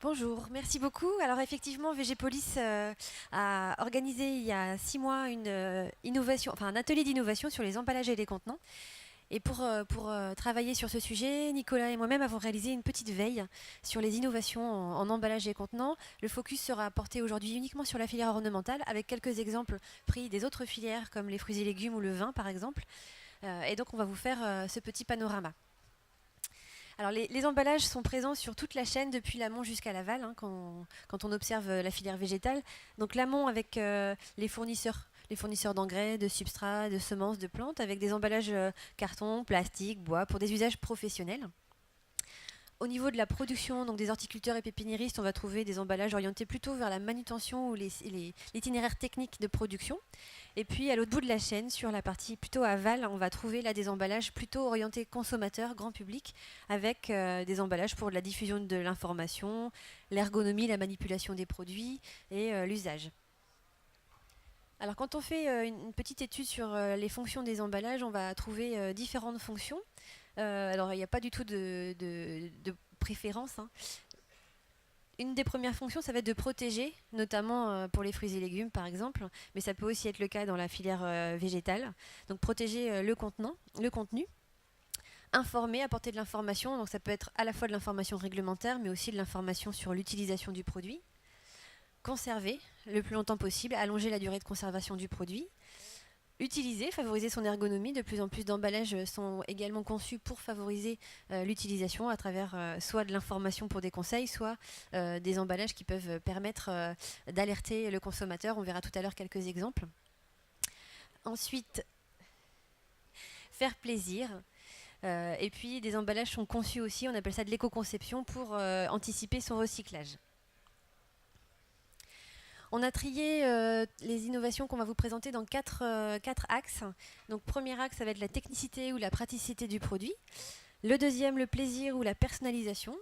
Bonjour, merci beaucoup. Alors effectivement, VGPolis a organisé il y a 6 mois une innovation, enfin un atelier d'innovation sur les emballages et les contenants. Et pour travailler sur ce sujet, Nicolas et moi-même avons réalisé une petite veille sur les innovations en emballage et contenants. Le focus sera porté aujourd'hui uniquement sur la filière ornementale, avec quelques exemples pris des autres filières comme les fruits et légumes ou le vin par exemple. Et donc on va vous faire ce petit panorama. Alors les emballages sont présents sur toute la chaîne depuis l'amont jusqu'à l'aval, hein, quand on observe la filière végétale. Donc l'amont avec les fournisseurs d'engrais, de substrats, de semences, de plantes, avec des emballages carton, plastique, bois, pour des usages professionnels. Au niveau de la production, donc des horticulteurs et pépiniéristes, on va trouver des emballages orientés plutôt vers la manutention ou l'itinéraire technique de production. Et puis à l'autre bout de la chaîne, sur la partie plutôt aval, on va trouver là des emballages plutôt orientés consommateurs, grand public, avec des emballages pour la diffusion de l'information, l'ergonomie, la manipulation des produits et l'usage. Alors quand on fait une petite étude sur les fonctions des emballages, on va trouver différentes fonctions. Alors il n'y a pas du tout de préférence, hein. Une des premières fonctions, ça va être de protéger, notamment pour les fruits et légumes par exemple, mais ça peut aussi être le cas dans la filière végétale. Donc protéger le contenant, le contenu, informer, apporter de l'information, donc ça peut être à la fois de l'information réglementaire, mais aussi de l'information sur l'utilisation du produit. Conserver le plus longtemps possible, allonger la durée de conservation du produit. Utiliser, favoriser son ergonomie. De plus en plus d'emballages sont également conçus pour favoriser l'utilisation à travers soit de l'information pour des conseils, soit des emballages qui peuvent permettre d'alerter le consommateur. On verra tout à l'heure quelques exemples. Ensuite, faire plaisir. Et puis des emballages sont conçus aussi, on appelle ça de l'éco-conception, pour anticiper son recyclage. On a trié les innovations qu'on va vous présenter dans quatre axes. Donc, premier axe, ça va être la technicité ou la praticité du produit. Le deuxième, le plaisir ou la personnalisation.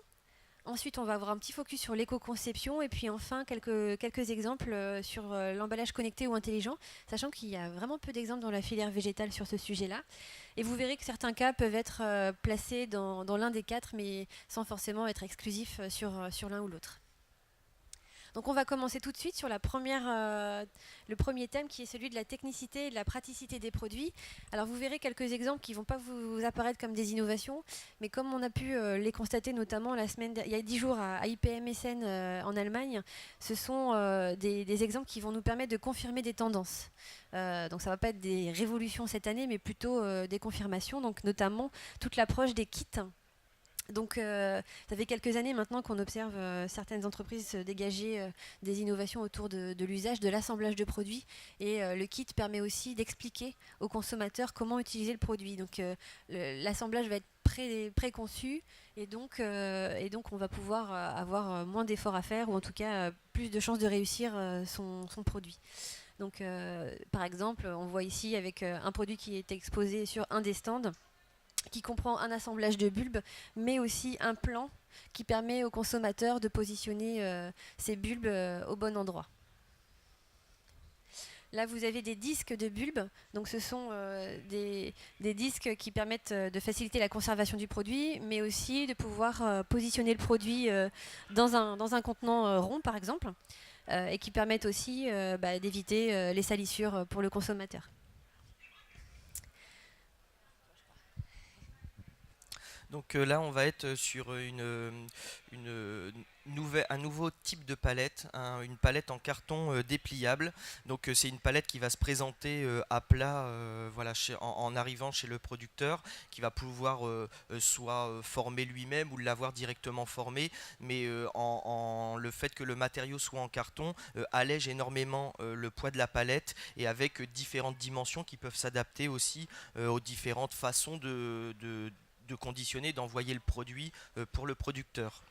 Ensuite, on va avoir un petit focus sur l'éco-conception. Et puis enfin, quelques exemples sur l'emballage connecté ou intelligent, sachant qu'il y a vraiment peu d'exemples dans la filière végétale sur ce sujet-là. Et vous verrez que certains cas peuvent être placés dans l'un des quatre, mais sans forcément être exclusifs sur l'un ou l'autre. Donc on va commencer tout de suite sur le premier thème qui est celui de la technicité et de la praticité des produits. Alors vous verrez quelques exemples qui ne vont pas vous apparaître comme des innovations, mais comme on a pu les constater notamment il y a 10 jours à IPMSN en Allemagne, ce sont des exemples qui vont nous permettre de confirmer des tendances. Donc ça ne va pas être des révolutions cette année, mais plutôt des confirmations, donc notamment toute l'approche des kits. Donc, ça fait quelques années maintenant qu'on observe certaines entreprises dégager des innovations autour de l'usage, de l'assemblage de produits. Et le kit permet aussi d'expliquer aux consommateurs comment utiliser le produit. Donc, l'assemblage va être préconçu et donc on va pouvoir avoir moins d'efforts à faire ou en tout cas plus de chances de réussir son produit. Donc, par exemple, on voit ici avec un produit qui est exposé sur un des stands, qui comprend un assemblage de bulbes, mais aussi un plan qui permet aux consommateurs de positionner ces bulbes au bon endroit. Là, vous avez des disques de bulbes. Donc, ce sont des disques qui permettent de faciliter la conservation du produit, mais aussi de pouvoir positionner le produit dans un contenant rond, par exemple, et qui permettent aussi d'éviter les salissures pour le consommateur. Donc là, on va être sur un nouveau type de palette, une palette en carton dépliable. Donc c'est une palette qui va se présenter à plat, voilà, en arrivant chez le producteur, qui va pouvoir soit former lui-même ou l'avoir directement formé. Mais le fait que le matériau soit en carton allège énormément le poids de la palette, et avec différentes dimensions qui peuvent s'adapter aussi aux différentes façons de conditionner, d'envoyer le produit pour le producteur.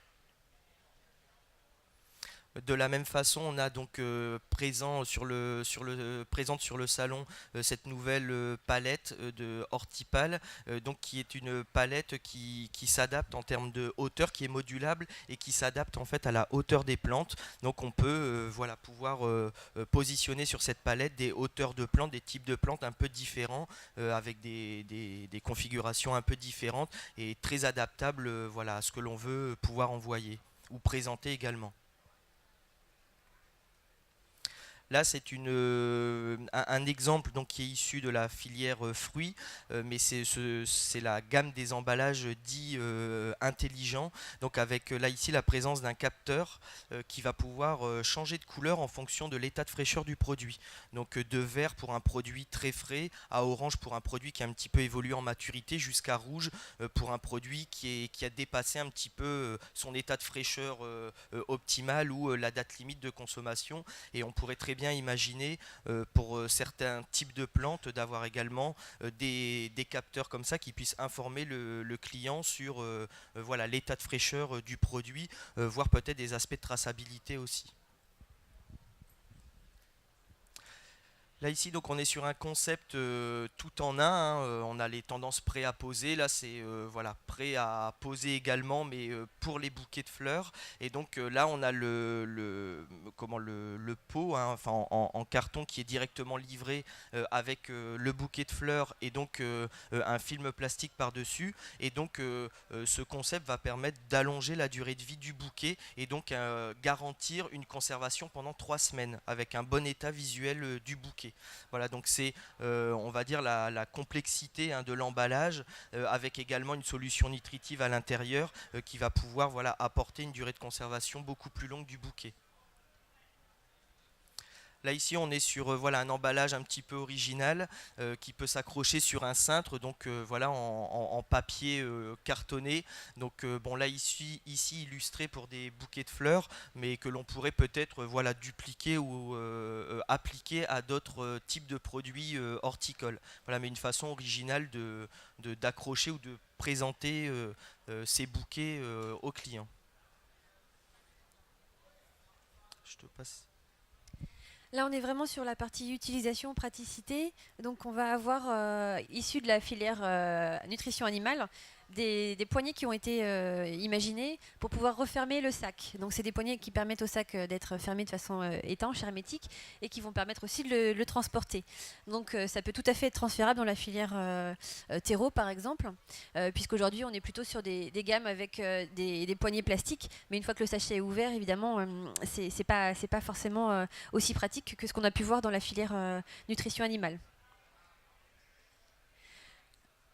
De la même façon, on a donc présente sur le salon cette nouvelle palette de Hortipal, donc qui est une palette qui s'adapte en termes de hauteur, qui est modulable et qui s'adapte en fait à la hauteur des plantes. Donc on peut voilà, pouvoir positionner sur cette palette des hauteurs de plantes, des types de plantes un peu différents, avec des configurations un peu différentes et très adaptables voilà, à ce que l'on veut pouvoir envoyer ou présenter également. Là, c'est un exemple donc, qui est issu de la filière fruits, mais c'est la gamme des emballages dits intelligents. Donc avec là ici la présence d'un capteur qui va pouvoir changer de couleur en fonction de l'état de fraîcheur du produit. Donc de vert pour un produit très frais, à orange pour un produit qui a un petit peu évolué en maturité, jusqu'à rouge pour un produit qui a dépassé un petit peu son état de fraîcheur optimal ou la date limite de consommation. Et on pourrait très bien imaginer pour certains types de plantes d'avoir également des capteurs comme ça qui puissent informer le client sur voilà, l'état de fraîcheur du produit, voire peut-être des aspects de traçabilité aussi. Là ici donc on est sur un concept tout en un, hein, on a les tendances prêts à poser, là c'est voilà, prêt à poser également mais pour les bouquets de fleurs, et donc là on a le pot hein, enfin, en carton qui est directement livré avec le bouquet de fleurs et donc un film plastique par-dessus, et donc ce concept va permettre d'allonger la durée de vie du bouquet et donc garantir une conservation pendant 3 semaines avec un bon état visuel du bouquet. Voilà, donc c'est, on va dire, la complexité hein, de l'emballage, avec également une solution nutritive à l'intérieur qui va pouvoir voilà, apporter une durée de conservation beaucoup plus longue du bouquet. Là ici on est sur voilà, un emballage un petit peu original qui peut s'accrocher sur un cintre, donc voilà, en papier cartonné. Donc bon là ici illustré pour des bouquets de fleurs, mais que l'on pourrait peut-être voilà, dupliquer ou appliquer à d'autres types de produits horticoles. Voilà, mais une façon originale d'accrocher ou de présenter ces bouquets aux clients. Je te passe. Là, on est vraiment sur la partie utilisation, praticité. Donc, on va avoir, issu de la filière nutrition animale, des poignées qui ont été imaginées pour pouvoir refermer le sac. Donc, c'est des poignées qui permettent au sac d'être fermé de façon étanche, hermétique, et qui vont permettre aussi de le transporter. Donc, ça peut tout à fait être transférable dans la filière terreau, par exemple, puisqu'aujourd'hui, on est plutôt sur des gammes avec des poignées plastiques. Mais une fois que le sachet est ouvert, évidemment, c'est pas forcément aussi pratique que ce qu'on a pu voir dans la filière nutrition animale.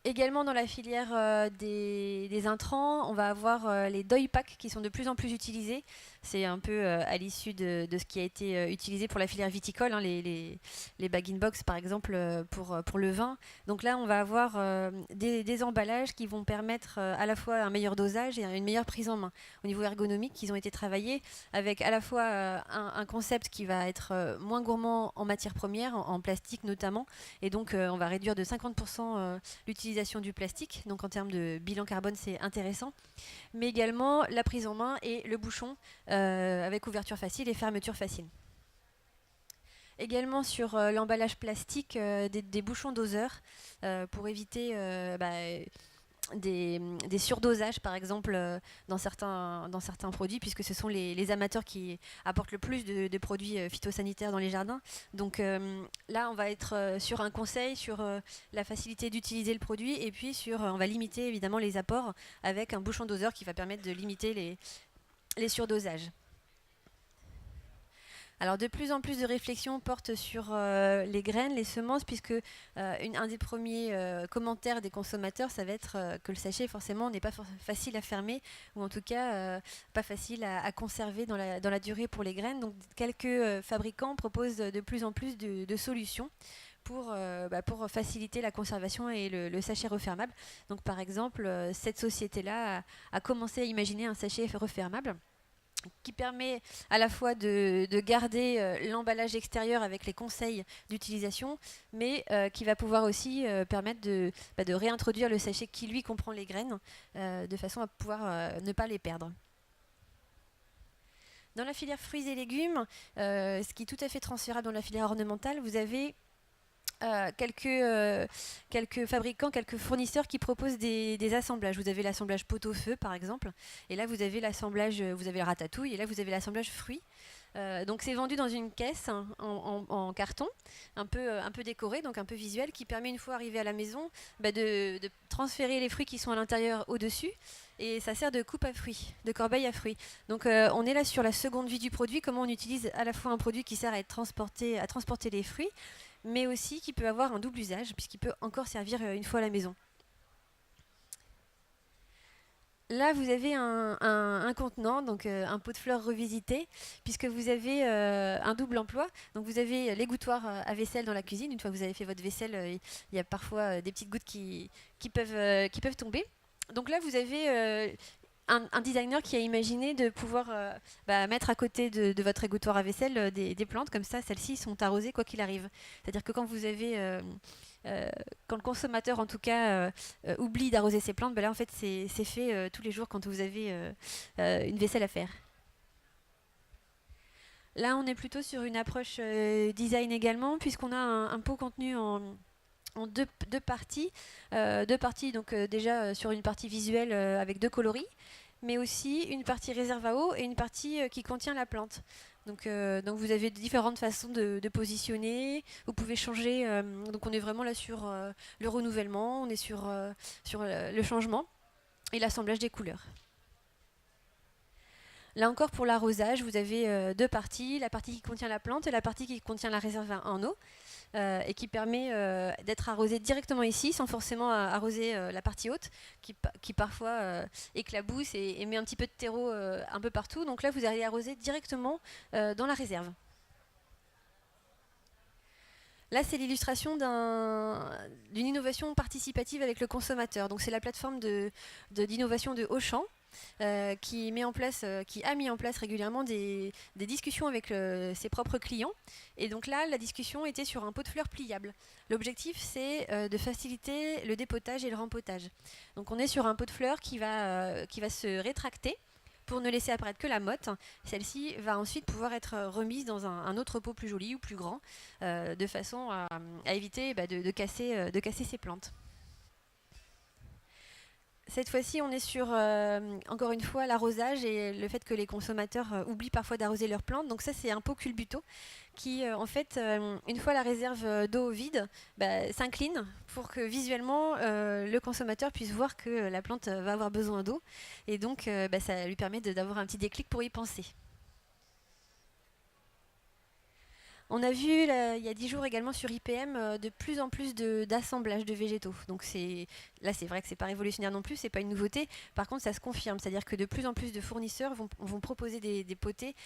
Également dans la filière des intrants, on va avoir les deuil packs qui sont de plus en plus utilisés. C'est un peu à l'issue de ce qui a été utilisé pour la filière viticole, hein, les bag-in-box par exemple pour le vin. Donc là, on va avoir des emballages qui vont permettre à la fois un meilleur dosage et une meilleure prise en main. Au niveau ergonomique, ils ont été travaillés avec à la fois un concept qui va être moins gourmand en matières premières, en plastique notamment, et donc on va réduire de 50% l'utilisation du plastique, donc en termes de bilan carbone c'est intéressant, mais également la prise en main et le bouchon avec ouverture facile et fermeture facile. Également sur l'emballage plastique des bouchons doseurs pour éviter des surdosages par exemple dans certains produits, puisque ce sont les amateurs qui apportent le plus de produits phytosanitaires dans les jardins. Donc là on va être sur un conseil sur la facilité d'utiliser le produit, et puis on va limiter évidemment les apports avec un bouchon doseur qui va permettre de limiter les surdosages. Alors de plus en plus de réflexions portent sur les graines, les semences, puisque un des premiers commentaires des consommateurs, ça va être que le sachet forcément n'est pas facile à fermer, ou en tout cas pas facile à conserver dans la durée pour les graines. Donc quelques fabricants proposent de plus en plus de solutions pour faciliter la conservation et le sachet refermable. Donc par exemple, cette société-là a commencé à imaginer un sachet refermable qui permet à la fois de garder l'emballage extérieur avec les conseils d'utilisation, mais qui va pouvoir aussi permettre de réintroduire le sachet qui lui comprend les graines, de façon à pouvoir ne pas les perdre. Dans la filière fruits et légumes, ce qui est tout à fait transférable dans la filière ornementale, vous avez quelques fabricants, quelques fournisseurs qui proposent des assemblages. Vous avez l'assemblage pot-au-feu par exemple, et là vous avez l'assemblage, vous avez le ratatouille, et là vous avez l'assemblage fruits. Donc c'est vendu dans une caisse hein, en carton, un peu décoré, donc un peu visuel, qui permet une fois arrivé à la maison de transférer les fruits qui sont à l'intérieur au-dessus. Et ça sert de coupe à fruits, de corbeille à fruits. Donc on est là sur la seconde vie du produit, comment on utilise à la fois un produit qui sert à à transporter les fruits, mais aussi qui peut avoir un double usage, puisqu'il peut encore servir une fois à la maison. Là, vous avez un contenant, donc un pot de fleurs revisité, puisque vous avez un double emploi. Donc vous avez l'égouttoir à vaisselle dans la cuisine. Une fois que vous avez fait votre vaisselle, il y a parfois des petites gouttes qui peuvent tomber. Donc là, vous avez un designer qui a imaginé de pouvoir mettre à côté de votre égouttoir à vaisselle des plantes, comme ça, celles-ci sont arrosées quoi qu'il arrive. C'est-à-dire que quand vous avez quand le consommateur en tout cas oublie d'arroser ses plantes, ben là en fait c'est fait tous les jours quand vous avez une vaisselle à faire. Là on est plutôt sur une approche design également puisqu'on a un pot contenu en deux parties. Deux parties donc déjà sur une partie visuelle avec deux coloris, mais aussi une partie réserve à eau et une partie qui contient la plante. Donc vous avez différentes façons de positionner. Vous pouvez changer. Donc on est vraiment là sur le renouvellement, on est sur le changement et l'assemblage des couleurs. Là encore pour l'arrosage, vous avez deux parties, la partie qui contient la plante et la partie qui contient la réserve en eau. Et qui permet d'être arrosé directement ici sans forcément arroser la partie haute qui parfois éclabousse et met un petit peu de terreau un peu partout. Donc là, vous allez arroser directement dans la réserve. Là, c'est l'illustration d'une innovation participative avec le consommateur. Donc c'est la plateforme d'innovation de Auchan. Qui a mis en place régulièrement des discussions avec ses propres clients. Et donc là, la discussion était sur un pot de fleurs pliable. L'objectif, c'est de faciliter le dépotage et le rempotage. Donc on est sur un pot de fleurs qui va se rétracter pour ne laisser apparaître que la motte. Celle-ci va ensuite pouvoir être remise dans un autre pot plus joli ou plus grand, de façon à éviter de casser ses plantes. Cette fois-ci, on est sur, encore une fois, l'arrosage et le fait que les consommateurs oublient parfois d'arroser leurs plantes. Donc ça, c'est un pot culbuto qui, en fait, une fois la réserve d'eau vide, s'incline pour que visuellement, le consommateur puisse voir que la plante va avoir besoin d'eau. Et donc, ça lui permet d'avoir un petit déclic pour y penser. On a vu il y a 10 jours également sur IPM de plus en plus d'assemblage de végétaux. Donc là c'est vrai que c'est pas révolutionnaire non plus, c'est pas une nouveauté. Par contre ça se confirme, c'est-à-dire que de plus en plus de fournisseurs vont proposer des potées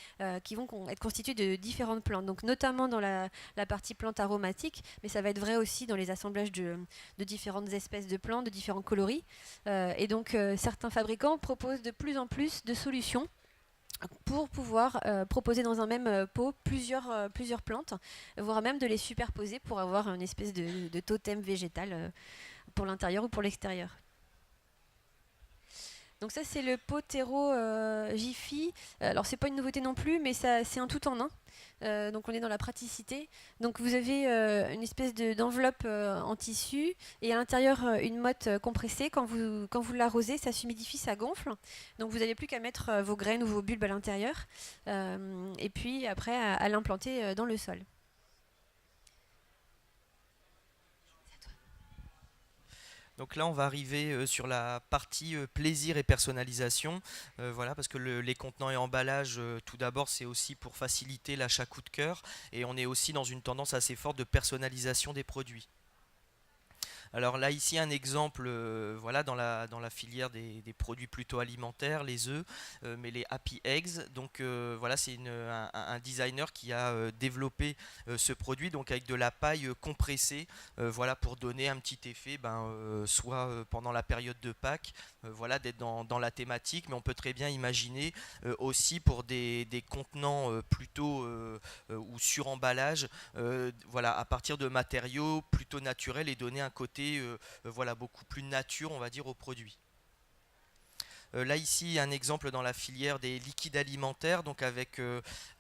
qui vont être constituées de différentes plantes. Donc notamment dans la partie plantes aromatiques, mais ça va être vrai aussi dans les assemblages de différentes espèces de plantes, de différents coloris. Et donc certains fabricants proposent de plus en plus de solutions pour pouvoir proposer dans un même pot plusieurs plantes, voire même de les superposer pour avoir une espèce de totem végétal pour l'intérieur ou pour l'extérieur. Donc ça c'est le pot terreau Jiffy. Alors c'est pas une nouveauté non plus, mais c'est un tout en un. Donc on est dans la praticité. Donc vous avez une espèce d'enveloppe en tissu et à l'intérieur une motte compressée. Quand vous l'arrosez, ça s'humidifie, ça gonfle. Donc vous n'avez plus qu'à mettre vos graines ou vos bulbes à l'intérieur et puis après à l'implanter dans le sol. Donc là, on va arriver sur la partie plaisir et personnalisation. Voilà, parce que les contenants et emballages, tout d'abord, c'est aussi pour faciliter l'achat coup de cœur. Et on est aussi dans une tendance assez forte de personnalisation des produits. Alors là, ici, un exemple voilà, dans la filière des produits plutôt alimentaires, les œufs, mais les Happy Eggs. Donc voilà, c'est un designer qui a développé ce produit donc avec de la paille compressée voilà, pour donner un petit effet, soit pendant la période de Pâques, voilà, d'être dans la thématique, mais on peut très bien imaginer aussi pour des contenants plutôt ou sur emballage, voilà, à partir de matériaux plutôt naturels et donner un côté voilà, beaucoup plus nature, on va dire, au produit. Là ici un exemple dans la filière des liquides alimentaires, donc avec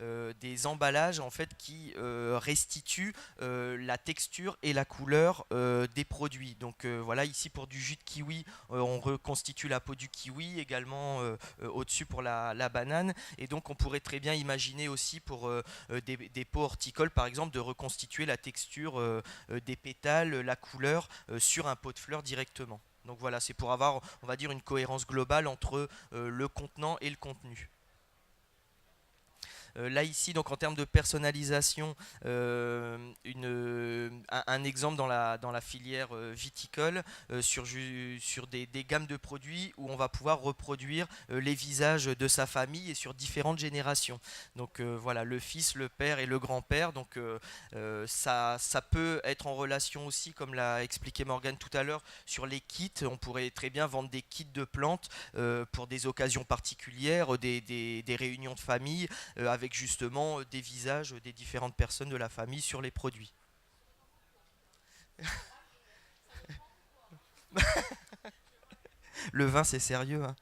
des emballages en fait qui restituent la texture et la couleur des produits. Donc voilà, ici pour du jus de kiwi, on reconstitue la peau du kiwi, également au-dessus pour la banane. Et donc on pourrait très bien imaginer aussi pour des peaux horticoles par exemple de reconstituer la texture des pétales, la couleur sur un pot de fleurs directement. Donc voilà, c'est pour avoir, on va dire, une cohérence globale entre le contenant et le contenu. Là ici, donc en termes de personnalisation, un exemple dans la filière viticole sur des gammes de produits où on va pouvoir reproduire les visages de sa famille et sur différentes générations. Donc voilà, le fils, le père et le grand-père. Donc ça peut être en relation aussi, comme l'a expliqué Morgane tout à l'heure, sur les kits. On pourrait très bien vendre des kits de plantes pour des occasions particulières, des réunions de famille avec justement des visages des différentes personnes de la famille sur les produits. Le vin, c'est sérieux, hein.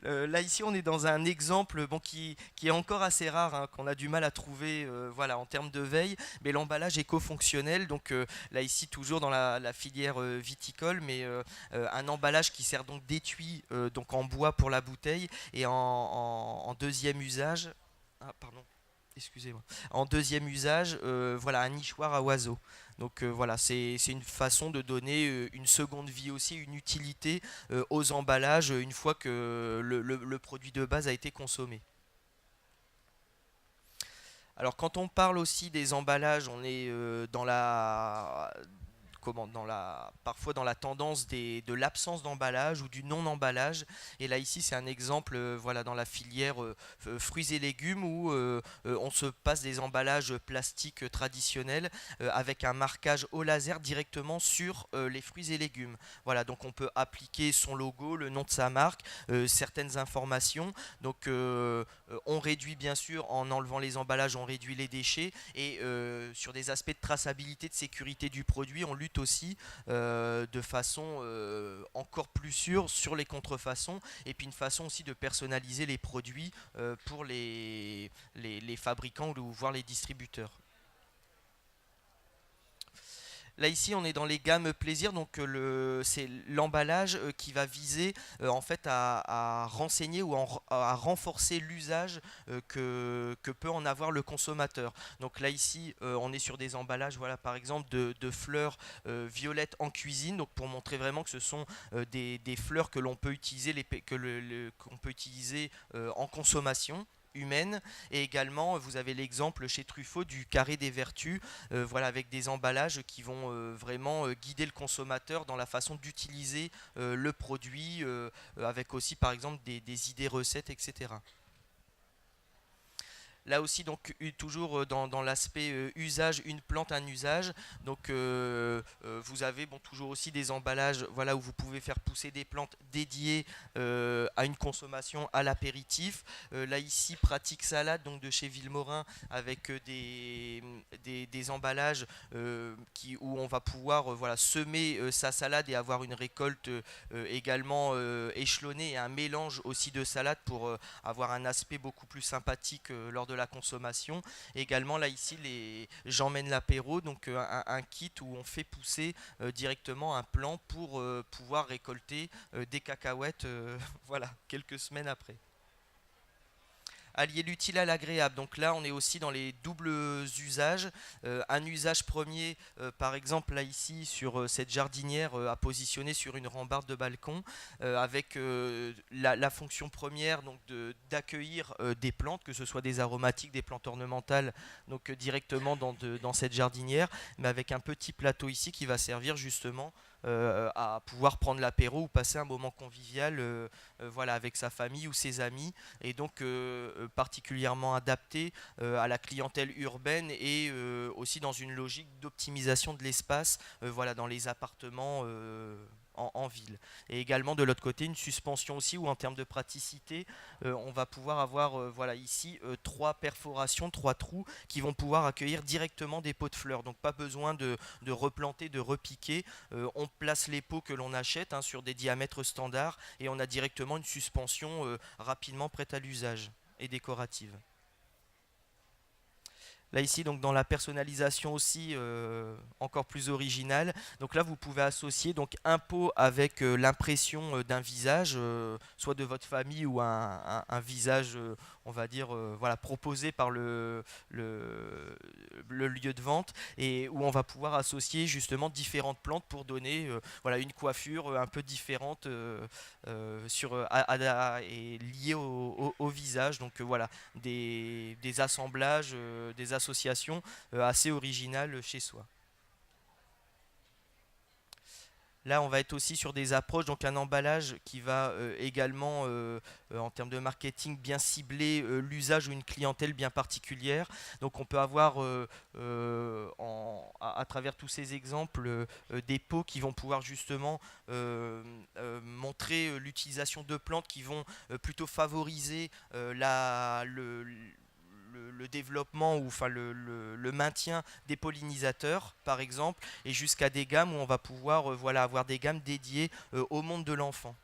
Là ici on est dans un exemple bon, qui est encore assez rare, hein, qu'on a du mal à trouver voilà, en termes de veille, mais l'emballage éco-fonctionnel, donc là ici toujours dans la filière viticole, mais un emballage qui sert donc d'étui donc en bois pour la bouteille et en deuxième usage. Ah, pardon. Excusez-moi. En deuxième usage, voilà un nichoir à oiseaux. Donc voilà, c'est une façon de donner une seconde vie aussi, une utilité aux emballages une fois que le produit de base a été consommé. Alors quand on parle aussi des emballages, on est dans la parfois dans la tendance de l'absence d'emballage ou du non-emballage. Et là ici c'est un exemple voilà, dans la filière fruits et légumes où on se passe des emballages plastiques traditionnels avec un marquage au laser directement sur les fruits et légumes. Voilà, donc on peut appliquer son logo, le nom de sa marque, certaines informations. Donc on réduit bien sûr en enlevant les emballages, on réduit les déchets et sur des aspects de traçabilité, de sécurité du produit, on lutte aussi de façon encore plus sûre sur les contrefaçons et puis une façon aussi de personnaliser les produits pour les fabricants ou voire les distributeurs. Là ici on est dans les gammes plaisir, donc c'est l'emballage qui va viser en fait à renseigner ou à renforcer l'usage que peut en avoir le consommateur. Donc là ici on est sur des emballages voilà, par exemple de fleurs violettes en cuisine, donc pour montrer vraiment que ce sont des fleurs que l'on peut utiliser, qu'on peut utiliser en consommation humaine. Et également vous avez l'exemple chez Truffaut du carré des vertus, voilà, avec des emballages qui vont vraiment guider le consommateur dans la façon d'utiliser le produit avec aussi par exemple des idées recettes, etc. Là aussi, donc, toujours dans l'aspect usage, une plante, un usage. Donc, vous avez bon, toujours aussi des emballages voilà, où vous pouvez faire pousser des plantes dédiées à une consommation à l'apéritif. Là, ici, Pratique Salade donc, de chez Villemorin avec des emballages où on va pouvoir voilà, semer sa salade et avoir une récolte également échelonnée et un mélange aussi de salade pour avoir un aspect beaucoup plus sympathique lors de la consommation. Également là ici j'emmène l'apéro, donc un kit où on fait pousser directement un plant pour pouvoir récolter des cacahuètes voilà, quelques semaines après. Allier l'utile à l'agréable. Donc là, on est aussi dans les doubles usages. Un usage premier, par exemple, là ici, sur cette jardinière à positionner sur une rambarde de balcon, avec la fonction première donc d'accueillir des plantes, que ce soit des aromatiques, des plantes ornementales, donc directement dans cette jardinière, mais avec un petit plateau ici qui va servir justement à pouvoir prendre l'apéro ou passer un moment convivial voilà, avec sa famille ou ses amis, et donc particulièrement adapté à la clientèle urbaine et aussi dans une logique d'optimisation de l'espace voilà, dans les appartements en ville. Et également de l'autre côté, une suspension aussi où en termes de praticité, on va pouvoir avoir voilà, ici 3 perforations, 3 trous qui vont pouvoir accueillir directement des pots de fleurs. Donc pas besoin de replanter, de repiquer. On place les pots que l'on achète hein, sur des diamètres standards et on a directement une suspension rapidement prête à l'usage et décorative. Là ici, donc dans la personnalisation aussi encore plus originale. Donc là, vous pouvez associer donc un pot avec l'impression d'un visage, soit de votre famille ou un visage, on va dire, voilà, proposé par le lieu de vente et où on va pouvoir associer justement différentes plantes pour donner voilà, une coiffure un peu différente et liée au visage. Donc voilà, des assemblages, des associations assez originales chez soi. Là, on va être aussi sur des approches, donc un emballage qui va également, en termes de marketing, bien cibler l'usage ou une clientèle bien particulière. Donc on peut avoir, à travers tous ces exemples, des pots qui vont pouvoir justement montrer l'utilisation de plantes qui vont plutôt favoriser le développement ou enfin le maintien des pollinisateurs par exemple et jusqu'à des gammes où on va pouvoir voilà, avoir des gammes dédiées au monde de l'enfant.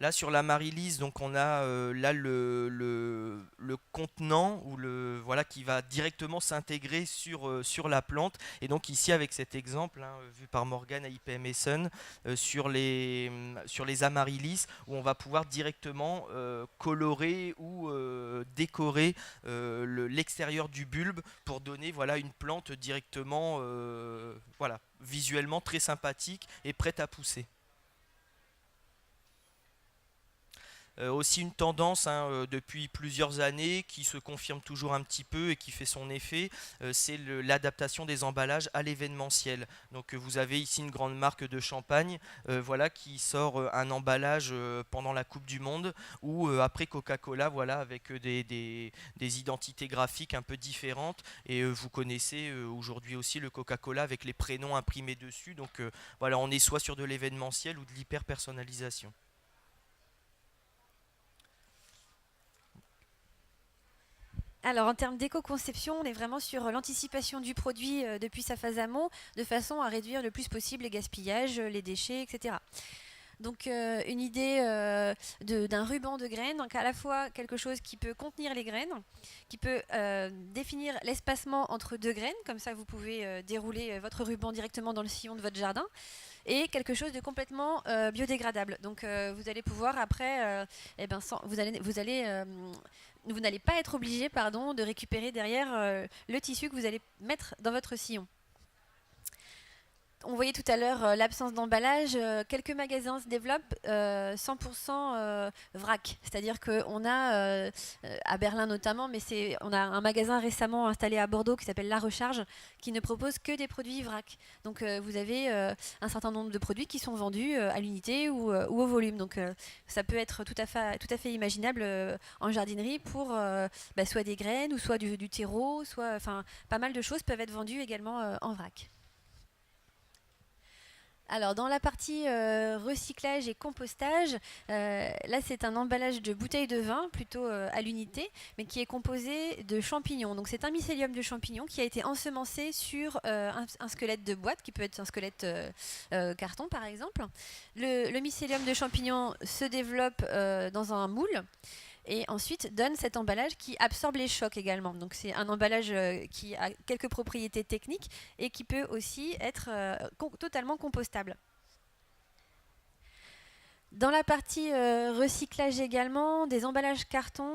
Là sur la Marilise, donc on a là le contenant ou voilà, qui va directement s'intégrer sur la plante. Et donc ici avec cet exemple hein, vu par Morgan à IPM Essen sur les amaryllis où on va pouvoir directement colorer ou décorer l'extérieur du bulbe pour donner voilà, une plante directement voilà, visuellement très sympathique et prête à pousser. Aussi une tendance hein, depuis plusieurs années qui se confirme toujours un petit peu et qui fait son effet, c'est l'adaptation des emballages à l'événementiel. Donc vous avez ici une grande marque de champagne voilà, qui sort un emballage pendant la Coupe du Monde ou après Coca-Cola voilà, avec des identités graphiques un peu différentes. Et vous connaissez aujourd'hui aussi le Coca-Cola avec les prénoms imprimés dessus. Donc voilà, on est soit sur de l'événementiel ou de l'hyper-personnalisation. Alors en termes d'éco-conception, on est vraiment sur l'anticipation du produit depuis sa phase amont, de façon à réduire le plus possible les gaspillages, les déchets, etc. Donc une idée d'un ruban de graines, donc à la fois quelque chose qui peut contenir les graines, qui peut définir l'espacement entre deux graines, comme ça vous pouvez dérouler votre ruban directement dans le sillon de votre jardin, et quelque chose de complètement biodégradable. Donc vous allez pouvoir après, vous n'allez pas être obligé pardon, de récupérer derrière le tissu que vous allez mettre dans votre sillon. On voyait tout à l'heure l'absence d'emballage. Quelques magasins se développent 100% vrac. C'est-à-dire qu'on a, à Berlin notamment, mais on a un magasin récemment installé à Bordeaux qui s'appelle La Recharge, qui ne propose que des produits vrac. Donc vous avez un certain nombre de produits qui sont vendus à l'unité ou au volume. Donc ça peut être tout à fait imaginable en jardinerie pour soit des graines ou soit du terreau, soit pas mal de choses peuvent être vendues également en vrac. Alors dans la partie recyclage et compostage, là c'est un emballage de bouteilles de vin plutôt à l'unité, mais qui est composé de champignons. Donc c'est un mycélium de champignons qui a été ensemencé sur un squelette de boîte, qui peut être un squelette carton par exemple. Le mycélium de champignons se développe dans un moule et ensuite donne cet emballage qui absorbe les chocs également. Donc c'est un emballage qui a quelques propriétés techniques et qui peut aussi être totalement compostable. Dans la partie recyclage également, des emballages carton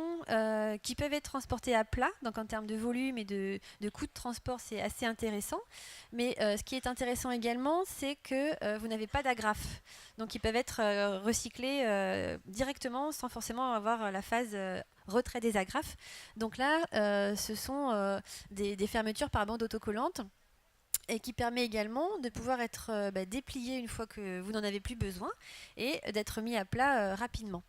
qui peuvent être transportés à plat, donc en termes de volume et de coût de transport, c'est assez intéressant. Mais ce qui est intéressant également, c'est que vous n'avez pas d'agrafe. Donc ils peuvent être recyclés directement sans forcément avoir la phase retrait des agrafes. Donc là, ce sont des fermetures par bande autocollante et qui permet également de pouvoir être déplié une fois que vous n'en avez plus besoin et d'être mis à plat rapidement.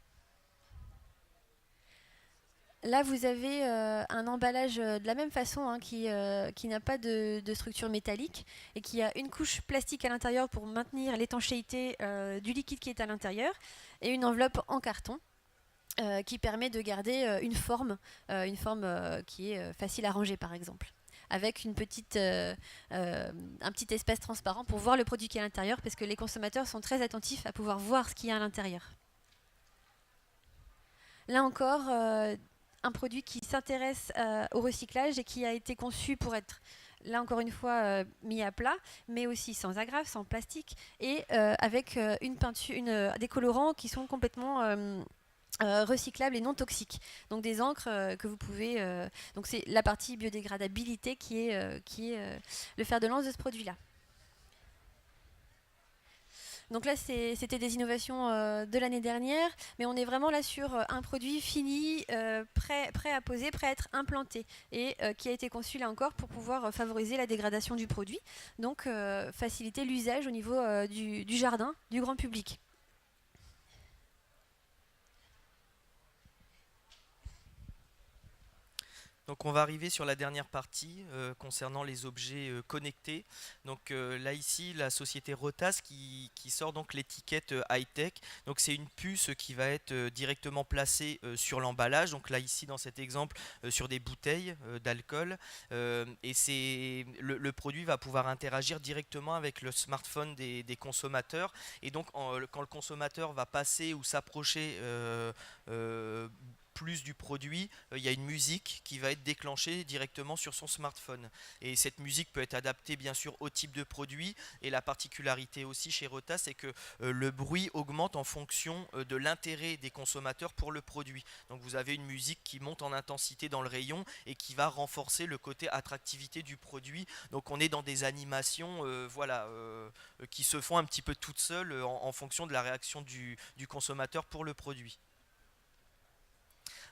Là, vous avez un emballage de la même façon, hein, qui n'a pas de structure métallique et qui a une couche plastique à l'intérieur pour maintenir l'étanchéité du liquide qui est à l'intérieur et une enveloppe en carton qui permet de garder une forme qui est facile à ranger par exemple. Avec un petit espace transparent pour voir le produit qui est à l'intérieur parce que les consommateurs sont très attentifs à pouvoir voir ce qu'il y a à l'intérieur. Là encore, un produit qui s'intéresse au recyclage et qui a été conçu pour être, là encore une fois, mis à plat, mais aussi sans agrafe, sans plastique, et avec une peinture, des colorants qui sont complètement recyclables et non toxiques. Donc des encres que vous pouvez... donc c'est la partie biodégradabilité qui est le fer de lance de ce produit-là. Donc là, c'était des innovations de l'année dernière, mais on est vraiment là sur un produit fini, prêt à poser, prêt à être implanté, et qui a été conçu là encore pour pouvoir favoriser la dégradation du produit, donc faciliter l'usage au niveau du jardin, du grand public. Donc on va arriver sur la dernière partie concernant les objets connectés. Donc là ici la société Rotas qui sort donc l'étiquette high-tech. Donc c'est une puce qui va être directement placée sur l'emballage. Donc là ici dans cet exemple sur des bouteilles d'alcool. Et le produit va pouvoir interagir directement avec le smartphone des consommateurs. Et donc quand le consommateur va passer ou s'approcher plus du produit, il y a une musique qui va être déclenchée directement sur son smartphone. Et cette musique peut être adaptée bien sûr au type de produit. Et la particularité aussi chez Rota, c'est que le bruit augmente en fonction de l'intérêt des consommateurs pour le produit. Donc vous avez une musique qui monte en intensité dans le rayon et qui va renforcer le côté attractivité du produit. Donc on est dans des animations qui se font un petit peu toutes seules en fonction de la réaction du consommateur pour le produit.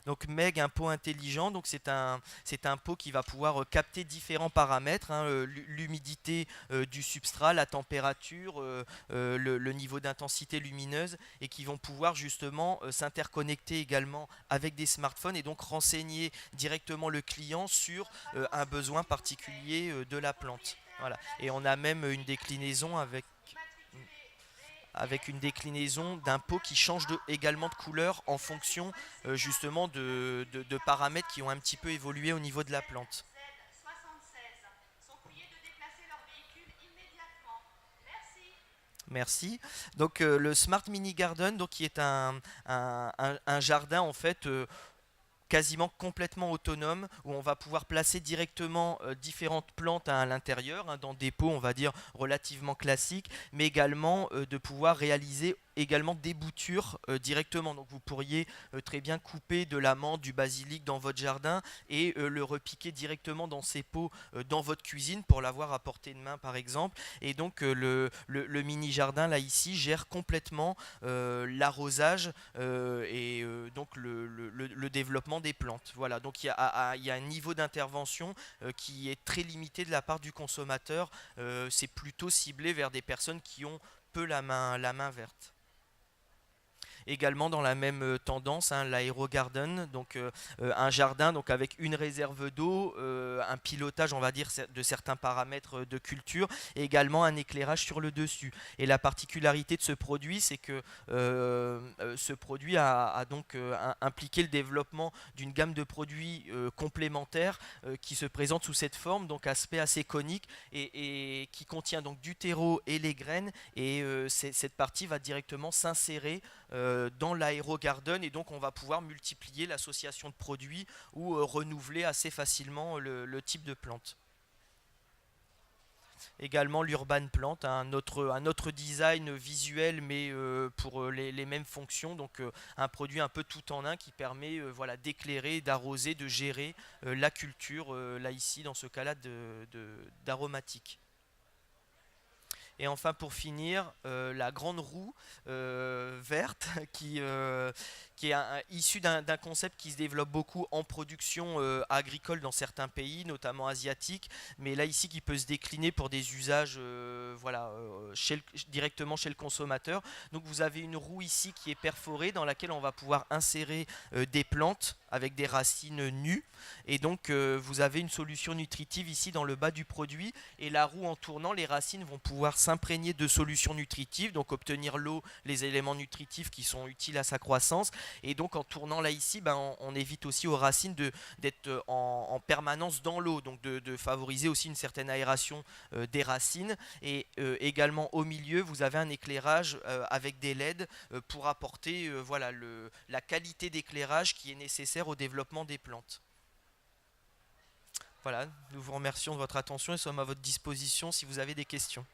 Donc Meg, un pot intelligent, donc c'est un pot qui va pouvoir capter différents paramètres, hein, l'humidité du substrat, la température, le niveau d'intensité lumineuse, et qui vont pouvoir justement s'interconnecter également avec des smartphones et donc renseigner directement le client sur un besoin particulier de la plante. Voilà. Et on a même une déclinaison avec une déclinaison d'un pot qui change également de couleur en fonction justement de paramètres qui ont un petit peu évolué au niveau de la plante. Merci. Donc le Smart Mini Garden, donc, qui est un jardin en fait quasiment complètement autonome où on va pouvoir placer directement différentes plantes à l'intérieur, hein, dans des pots on va dire relativement classiques, mais également de pouvoir réaliser également des boutures directement. Donc vous pourriez très bien couper de la menthe, du basilic dans votre jardin et le repiquer directement dans ces pots dans votre cuisine pour l'avoir à portée de main par exemple. Et donc le mini jardin là ici gère complètement l'arrosage et donc le développement des plantes. Voilà, donc il y a un niveau d'intervention qui est très limité de la part du consommateur. C'est plutôt ciblé vers des personnes qui ont peu la main verte. Également dans la même tendance, hein, l'aérogarden, donc un jardin donc avec une réserve d'eau, un pilotage on va dire de certains paramètres de culture et également un éclairage sur le dessus. Et la particularité de ce produit, c'est que ce produit a donc impliqué le développement d'une gamme de produits complémentaires qui se présente sous cette forme, donc aspect assez conique et qui contient donc du terreau et les graines, et cette partie va directement s'insérer dans l'aérogarden, et donc on va pouvoir multiplier l'association de produits ou renouveler assez facilement le type de plante. Également l'urban plant, un autre design visuel mais pour les mêmes fonctions, donc un produit un peu tout en un qui permet voilà, d'éclairer, d'arroser, de gérer la culture là ici dans ce cas là d'aromatique. Et enfin pour finir, la grande roue verte qui est issu d'un concept qui se développe beaucoup en production agricole dans certains pays, notamment asiatiques, mais là ici qui peut se décliner pour des usages voilà, directement chez le consommateur. Donc vous avez une roue ici qui est perforée dans laquelle on va pouvoir insérer des plantes avec des racines nues, et donc vous avez une solution nutritive ici dans le bas du produit, et la roue en tournant, les racines vont pouvoir s'imprégner de solutions nutritives, donc obtenir l'eau, les éléments nutritifs qui sont utiles à sa croissance, et donc en tournant là ici, ben, on évite aussi aux racines d'être en permanence dans l'eau, donc de favoriser aussi une certaine aération des racines, et également au milieu vous avez un éclairage avec des LED pour apporter voilà, la qualité d'éclairage qui est nécessaire au développement des plantes. Voilà, nous vous remercions de votre attention et sommes à votre disposition si vous avez des questions.